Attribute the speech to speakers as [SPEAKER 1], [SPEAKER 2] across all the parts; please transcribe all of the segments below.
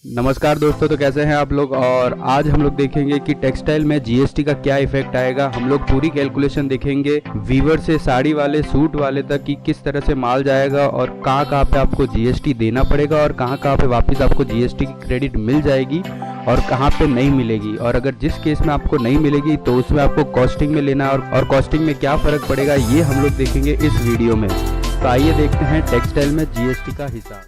[SPEAKER 1] नमस्कार दोस्तों, तो कैसे हैं आप लोग। और आज हम लोग देखेंगे कि टेक्सटाइल में जीएसटी का क्या इफेक्ट आएगा। हम लोग पूरी कैलकुलेशन देखेंगे, वीवर से साड़ी वाले सूट वाले तक कि किस तरह से माल जाएगा और कहाँ कहाँ पे आपको जीएसटी देना पड़ेगा और कहाँ कहाँ पे वापस आपको जीएसटी की क्रेडिट मिल जाएगी और कहाँ पे नहीं मिलेगी। और अगर जिस केस में आपको नहीं मिलेगी तो उसमें आपको कॉस्टिंग में लेना और कॉस्टिंग में क्या फ़र्क पड़ेगा, ये हम लोग देखेंगे इस वीडियो में। तो आइए देखते हैं टेक्सटाइल में जीएसटी का हिसाब।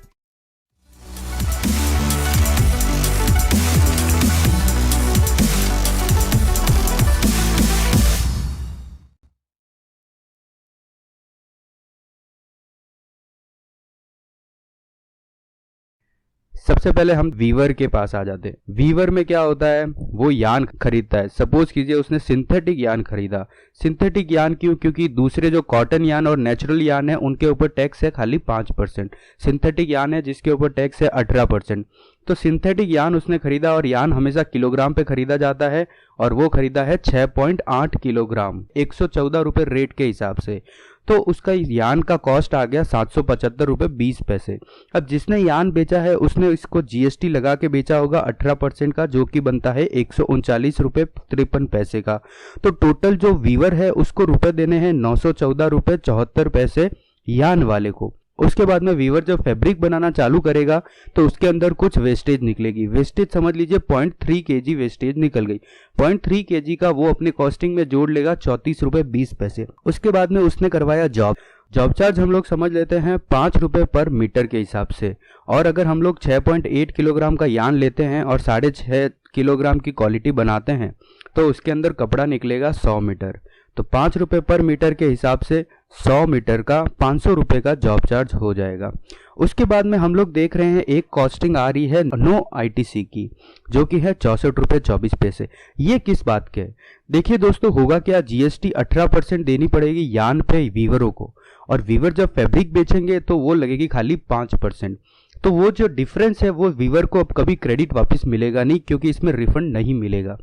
[SPEAKER 1] सबसे पहले हम वीवर के पास आ जाते हैं। वीवर में क्या होता है, वो यान खरीदता है। सपोज कीजिए उसने सिंथेटिक यान खरीदा। सिंथेटिक यान क्यों? क्योंकि दूसरे जो कॉटन यान और नेचुरल यान है उनके ऊपर टैक्स है खाली 5%। सिंथेटिक यान है जिसके ऊपर टैक्स है 18%। तो सिंथेटिक यान उसने खरीदा और यान हमेशा किलोग्राम पे खरीदा जाता है और वो खरीदा है 6.8 किलोग्राम 114 रुपये रेट के हिसाब से। तो उसका यान का कॉस्ट आ गया 775 रुपये 20 पैसे। अब जिसने यान बेचा है उसने इसको जीएसटी लगा के बेचा होगा 18% का, जो कि बनता है 139 रुपये 53 पैसे का। तो टोटल जो वीवर है उसको रुपए देने हैं 914 रुपये 74 पैसे यान वाले को। उसके बाद में वीवर जब फैब्रिक बनाना चालू करेगा तो उसके अंदर कुछ वेस्टेज निकलेगी। वेस्टेज समझ लीजिए 0.3 kg वेस्टेज निकल गई। 0.3 kg का वो अपनी कॉस्टिंग में जोड़ लेगा 34 रुपये 20 पैसे। उसके बाद में उसने करवाया जॉब चार्ज हम लोग समझ लेते हैं 5 रुपये पर मीटर के हिसाब से। और अगर हम लोग 6.8 किलोग्राम का यान लेते हैं और 6.5 किलोग्राम की क्वालिटी बनाते हैं तो उसके अंदर कपड़ा निकलेगा 100 मीटर। तो 5 रुपये पर मीटर के हिसाब से 100 मीटर का 500 रुपये का जॉब चार्ज हो जाएगा। उसके बाद में हम लोग देख रहे हैं एक कॉस्टिंग आ रही है नो आईटीसी की, जो कि है 64 रुपये 24 पैसे। ये किस बात के? देखिए दोस्तों, होगा क्या, जीएसटी 18% देनी पड़ेगी यान पे वीवरों को, और वीवर जब फैब्रिक बेचेंगे तो वो लगेगी खाली 5%। तो वो जो डिफरेंस है वो वीवर को अब कभी क्रेडिट वापस मिलेगा नहीं, क्योंकि इसमें रिफंड नहीं मिलेगा।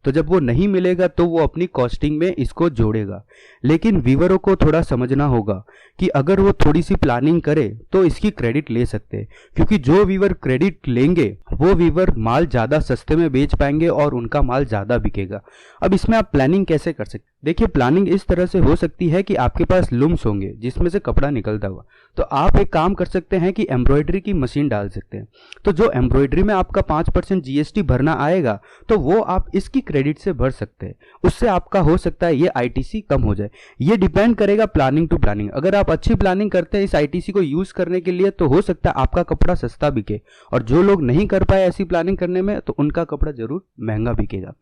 [SPEAKER 1] तो जब वो नहीं मिलेगा तो वो अपनी कॉस्टिंग में इसको जोड़ेगा। लेकिन वीवरों को थोड़ा समझना होगा कि अगर वो थोड़ी सी प्लानिंग करे तो इसकी क्रेडिट ले सकते हैं, क्योंकि जो वीवर क्रेडिट लेंगे वो वीवर माल ज़्यादा सस्ते में बेच पाएंगे और उनका माल ज़्यादा बिकेगा। अब इसमें आप प्लानिंग कैसे कर सकते? देखिए, प्लानिंग इस तरह से हो सकती है कि आपके पास लूम्स होंगे जिसमें से कपड़ा निकलता हुआ, तो आप एक काम कर सकते हैं कि एम्ब्रॉयडरी की मशीन डाल सकते हैं। तो जो एम्ब्रॉयडरी में आपका 5% जीएसटी भरना आएगा तो वो आप इसकी क्रेडिट से भर सकते हैं। उससे आपका हो सकता है ये आईटीसी कम हो जाए। ये डिपेंड करेगा प्लानिंग टू प्लानिंग। अगर आप अच्छी प्लानिंग करते हैं इस आईटीसी को यूज करने के लिए तो हो सकता है आपका कपड़ा सस्ता बिके, और जो लोग नहीं कर पाए ऐसी प्लानिंग करने में तो उनका कपड़ा जरूर महंगा बिकेगा।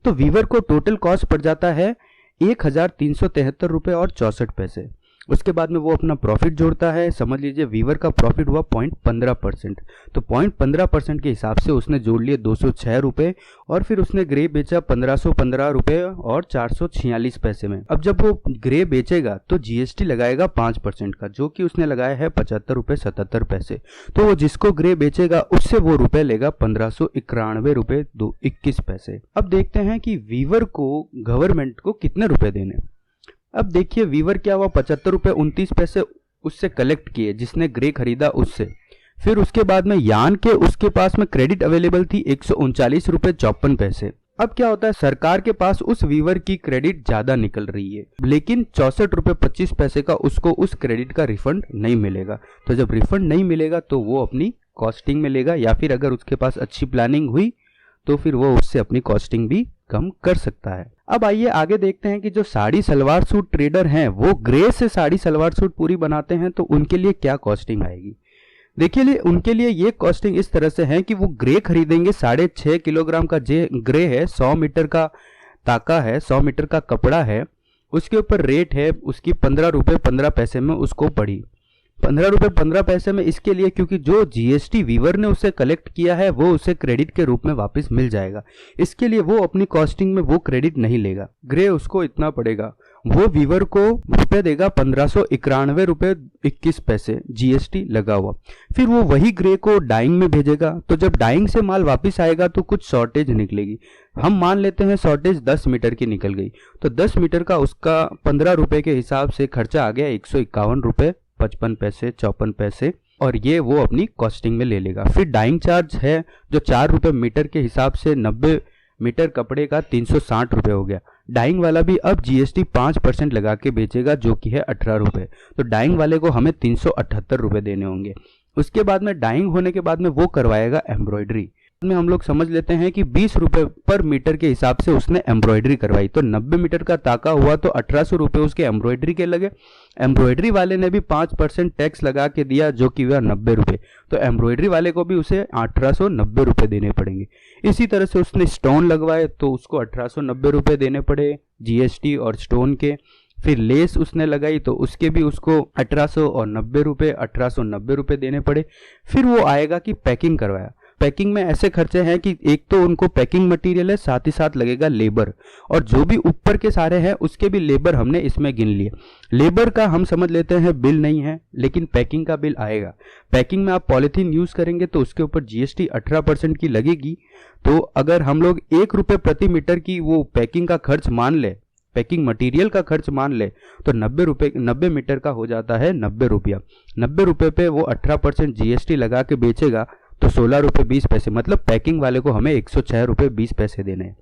[SPEAKER 1] तो वीवर को टोटल कॉस्ट पड़ जाता है 1373 रुपये और 64 पैसे। उसके बाद में वो अपना प्रॉफिट जोड़ता है। समझ लीजिए वीवर का प्रॉफिट हुआ 0.15%। तो 0.15% के हिसाब से उसने जोड़ लिए 206 रुपये, और फिर उसने ग्रे बेचा 1515 रुपये और 446 पैसे में। अब जब वो ग्रे बेचेगा तो जीएसटी लगाएगा 5% का, जो कि उसने लगाया है 75 रुपये 77 पैसे। तो वो जिसको ग्रे बेचेगा उससे वो रुपये लेगा 1591 रुपये 21 पैसे। अब देखते हैं कि वीवर को गवर्नमेंट को कितने रुपए देने। अब देखिए, वीवर क्या हुआ, 75 रुपये 29 पैसे उससे कलेक्ट किए जिसने ग्रे खरीदा उससे। फिर उसके बाद में यान के उसके पास में क्रेडिट अवेलेबल थी 139 रुपये 54 पैसे। अब क्या होता है, सरकार के पास उस वीवर की क्रेडिट ज्यादा निकल रही है, लेकिन 64 रुपये 25 पैसे का उसको उस क्रेडिट का रिफंड नहीं मिलेगा। तो जब रिफंड नहीं मिलेगा तो वो अपनी कॉस्टिंग में लेगा, या फिर अगर उसके पास अच्छी प्लानिंग हुई तो फिर वो उससे अपनी कॉस्टिंग भी कम कर सकता है। अब आइए आगे देखते हैं कि जो साड़ी सलवार सूट ट्रेडर हैं वो ग्रे से साड़ी सलवार सूट पूरी बनाते हैं तो उनके लिए क्या कॉस्टिंग आएगी। देखिए, उनके लिए ये कॉस्टिंग इस तरह से है कि वो ग्रे खरीदेंगे 6.5 किलोग्राम का ग्रे है, 100 मीटर का ताका है, 100 मीटर का कपड़ा है। उसके ऊपर रेट है उसकी 15 रुपये 15 पैसे में उसको पड़ी। 15 रुपये 15 पैसे में इसके लिए, क्योंकि जो जीएसटी वीवर ने उसे कलेक्ट किया है वो उसे क्रेडिट के रूप में वापस मिल जाएगा। इसके लिए वो अपनी कॉस्टिंग में वो क्रेडिट नहीं लेगा। ग्रे उसको इतना पड़ेगा, वो वीवर को रुपए देगा 1591 रुपये 21 पैसे जीएसटी लगा हुआ। फिर वो वही ग्रे को डाइंग में भेजेगा। तो जब डाइंग से माल वापस आएगा तो कुछ शॉर्टेज निकलेगी। हम मान लेते हैं शॉर्टेज 10 मीटर की निकल गई, तो 10 मीटर का उसका 15 रुपये के हिसाब से खर्चा आ गया 151 रुपये 55 पैसे 54 पैसे। और ये वो अपनी कॉस्टिंग में ले लेगा। फिर डाइंग चार्ज है जो 4 रुपये मीटर के हिसाब से 90 मीटर कपड़े का 360 रुपये हो गया। डाइंग वाला भी अब जीएसटी 5% लगा के बेचेगा जो कि है 18 रुपये। तो डाइंग वाले को हमें 378 रुपये देने होंगे। उसके बाद में डाइंग होने के बाद में वो करवाएगा एम्ब्रॉयडरी में। हम लोग समझ लेते हैं कि 20 रुपये पर मीटर के हिसाब से उसने एम्ब्रॉयडरी करवाई, तो 90 मीटर का ताका हुआ तो 1800 रुपये उसके एम्ब्रॉयडरी के लगे। एम्ब्रॉयडरी वाले ने भी 5% टैक्स लगा के दिया जो कि हुआ 90 रुपये, तो एम्ब्रॉयडरी वाले को भी उसे 1890 रुपये देने पड़ेंगे। इसी तरह से उसने स्टोन लगवाए तो उसको 1890 रुपये देने पड़े जीएसटी और स्टोन के। फिर लेस उसने लगाई तो उसके भी उसको 1890 रुपये देने पड़े। फिर वो आएगा कि पैकिंग करवाया। पैकिंग में ऐसे खर्चे हैं कि एक तो उनको पैकिंग मटेरियल है, साथ ही साथ लगेगा लेबर, और जो भी ऊपर के सारे हैं उसके भी लेबर हमने इसमें गिन लिए। लेबर का हम समझ लेते हैं बिल नहीं है, लेकिन पैकिंग का बिल आएगा। पैकिंग में आप पॉलीथीन यूज करेंगे तो उसके ऊपर जीएसटी 18% की लगेगी। तो अगर हम लोग 1 रुपये प्रति मीटर की वो पैकिंग का खर्च मान ले, पैकिंग मटेरियल का खर्च मान ले, तो 90 मीटर का हो जाता है 90 रुपया। 90 रुपये पे वो 18% जीएसटी लगा के बेचेगा तो 16 रुपये 20 पैसे, मतलब पैकिंग वाले को हमें 106 रुपये 20 पैसे देने हैं।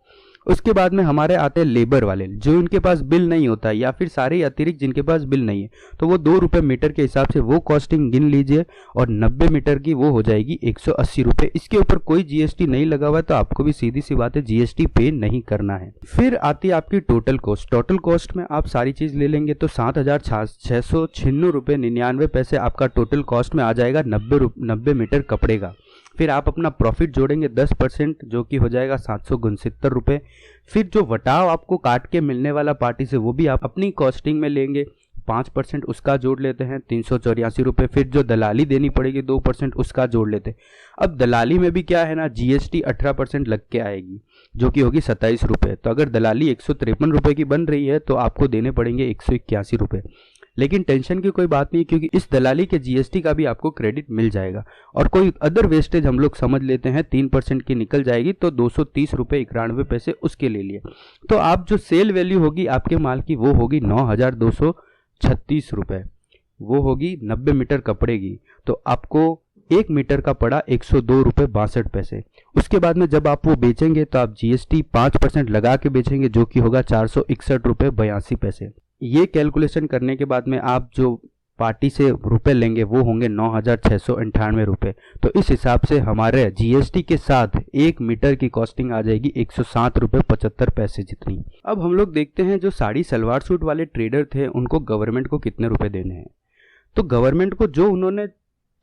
[SPEAKER 1] उसके बाद में हमारे आते हैं लेबर वाले, जो इनके पास बिल नहीं होता या फिर सारे अतिरिक्त जिनके पास बिल नहीं है, तो वो 2 रुपये मीटर के हिसाब से वो कॉस्टिंग गिन लीजिए, और 90 मीटर की वो हो जाएगी 180 रुपये। इसके ऊपर कोई जीएसटी नहीं लगा हुआ है, तो आपको भी सीधी सी बात है जीएसटी पे नहीं करना है। फिर आती है आपकी टोटल कॉस्ट। टोटल कॉस्ट में आप सारी चीज ले लेंगे तो 7,696 रुपये 99 पैसे आपका टोटल कॉस्ट में आ जाएगा 90 मीटर कपड़े का। फिर आप अपना प्रॉफिट जोड़ेंगे 10% जो कि हो जाएगा 769 रुपये। फिर जो वटाव आपको काट के मिलने वाला पार्टी से वो भी आप अपनी कॉस्टिंग में लेंगे, 5% उसका जोड़ लेते हैं 384 रुपये। फिर जो दलाली देनी पड़ेगी 2% उसका जोड़ लेते हैं। अब दलाली में भी क्या है ना, जीएसटी 18% लग के आएगी जो कि होगी 27 रुपये। तो अगर दलाली 153 रुपये की बन रही है तो आपको देने पड़ेंगे 181 रुपये। लेकिन टेंशन की कोई बात नहीं, क्योंकि इस दलाली के जीएसटी का भी आपको क्रेडिट मिल जाएगा। और कोई अदर वेस्टेज हम लोग समझ लेते हैं 3% की निकल जाएगी, तो 230 रुपये 91 पैसे उसके ले लिए। तो आप जो सेल वैल्यू होगी आपके माल की वो होगी 9,236 रुपये, वो होगी 90 मीटर कपड़े की। तो आपको 1 मीटर का पड़ा 102 रुपये 62 पैसे। उसके बाद में जब आप वो बेचेंगे तो आप जीएसटी 5% लगा के बेचेंगे जो कि होगा 461 रुपये 82 पैसे। ये कैलकुलेशन करने के बाद में आप जो पार्टी से रुपए लेंगे वो होंगे 9,698 रुपये। तो इस हिसाब से हमारे जीएसटी के साथ 1 मीटर की कॉस्टिंग आ जाएगी 107 रुपये 75 पैसे जितनी। अब हम लोग देखते हैं जो साड़ी सलवार सूट वाले ट्रेडर थे उनको गवर्नमेंट को कितने रुपए देने हैं। तो गवर्नमेंट को जो उन्होंने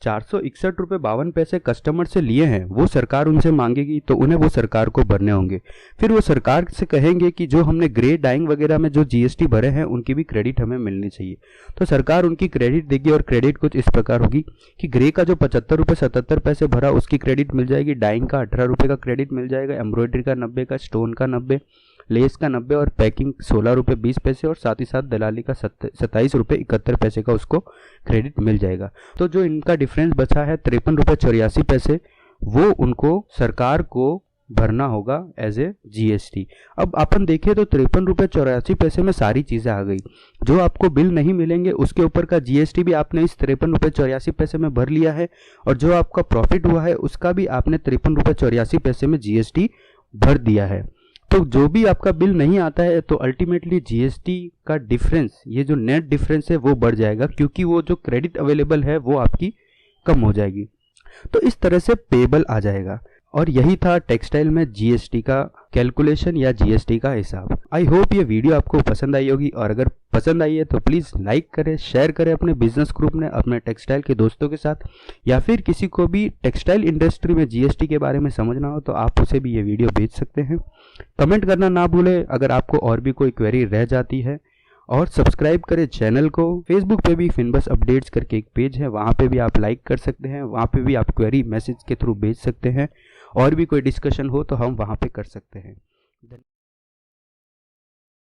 [SPEAKER 1] 461 रुपये 52 पैसे कस्टमर से लिए हैं वो सरकार उनसे मांगेगी, तो उन्हें वो सरकार को भरने होंगे। फिर वो सरकार से कहेंगे कि जो हमने ग्रे डाइंग वगैरह में जो जीएसटी भरे हैं उनकी भी क्रेडिट हमें मिलनी चाहिए। तो सरकार उनकी क्रेडिट देगी, और क्रेडिट कुछ इस प्रकार होगी कि ग्रे का जो 75 रुपये 77 पैसे भरा उसकी क्रेडिट मिल जाएगी, डाइंग का 18 रुपये का क्रेडिट मिल जाएगा, एम्ब्रॉयडरी का 90 का, स्टोन का 90, लेस का 90 और पैकिंग 16 रुपये 20 पैसे, और साथ ही साथ दलाली का 27 रुपये 71 पैसे का उसको क्रेडिट मिल जाएगा। तो जो इनका डिफरेंस बचा है 53 रुपये 84 पैसे, वो उनको सरकार को भरना होगा एज ए जीएसटी। अब अपन देखें तो 53 रुपये 84 पैसे में सारी चीज़ें आ गई। जो आपको बिल नहीं मिलेंगे उसके ऊपर का जीएसटी भी आपने इस 53 रुपये 84 पैसे में भर लिया है, और जो आपका प्रॉफिट हुआ है उसका भी आपने 53 रुपये 84 पैसे में जीएसटी भर दिया है। तो जो भी आपका बिल नहीं आता है तो अल्टीमेटली जीएसटी का डिफरेंस, ये जो नेट डिफरेंस है वो बढ़ जाएगा, क्योंकि वो जो क्रेडिट अवेलेबल है वो आपकी कम हो जाएगी। तो इस तरह से पेबल आ जाएगा। और यही था टेक्सटाइल में जीएसटी का कैलकुलेशन या जीएसटी का हिसाब। आई होप ये वीडियो आपको पसंद आई होगी, और अगर पसंद आई है तो प्लीज़ लाइक करें, शेयर करें अपने बिजनेस ग्रुप में, अपने टेक्सटाइल के दोस्तों के साथ, या फिर किसी को भी टेक्सटाइल इंडस्ट्री में जीएसटी के बारे में समझना हो तो आप उसे भी ये वीडियो भेज सकते हैं। कमेंट करना ना भूलें अगर आपको और भी कोई क्वेरी रह जाती है, और सब्सक्राइब करें चैनल को। फेसबुक पे भी फिनबस अपडेट्स करके एक पेज है, वहाँ पे भी आप लाइक कर सकते हैं, वहाँ पे भी आप क्वेरी मैसेज के थ्रू भेज सकते हैं, और भी कोई डिस्कशन हो तो हम वहाँ पे कर सकते हैं।